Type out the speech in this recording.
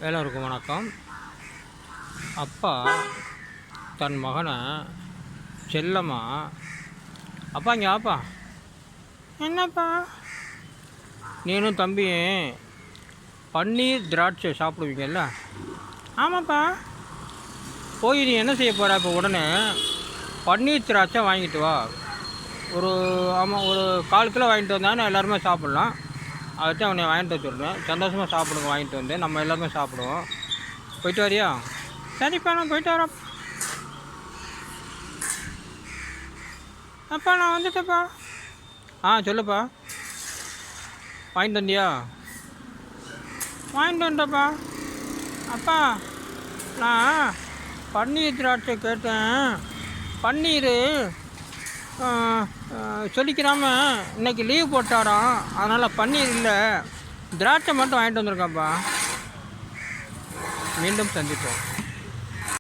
எல்லோருக்கும் வணக்கம். அப்பா தன் மகனை செல்லம்மா, அப்பா இங்கே ஆப்பா. என்னப்பா? நீனும் தம்பியும் பன்னீர் திராட்சை சாப்பிடுவீங்கல்ல? ஆமாப்பா. போய் நீ என்ன செய்ய போகிற? இப்போ உடனே பன்னீர் திராட்சை வாங்கிட்டு வா. ஒரு 1/4 கிலோ வாங்கிட்டு வந்தாங்கன்னா எல்லாருமே சாப்பிட்லாம். அதை அவனை வாங்கிட்டு வர சொல்கிறேன். சந்தோஷமாக சாப்பிடுங்க. வாங்கிட்டு வந்து நம்ம எல்லாருமே சாப்பிடுவோம். போயிட்டு வரியா? சரிப்பா, நான் போயிட்டு வரேன். அப்பா நான் வந்துட்டேப்பா. சொல்லுப்பா. வாங்கிட்டு வந்தியா? வாங்கிட்டு வந்துட்டப்பா. அப்பா நான் பன்னீர் திராட்சை கேட்டேன். பன்னீர் சொல்லிக்கிறாம இன்றைக்கி லீவ் போட்டாராம். அதனால் பன்னீர் இல்லை, திராட்சை மட்டும் வாங்கிட்டு வந்திருக்காப்பா. மீண்டும் சந்திப்போம்.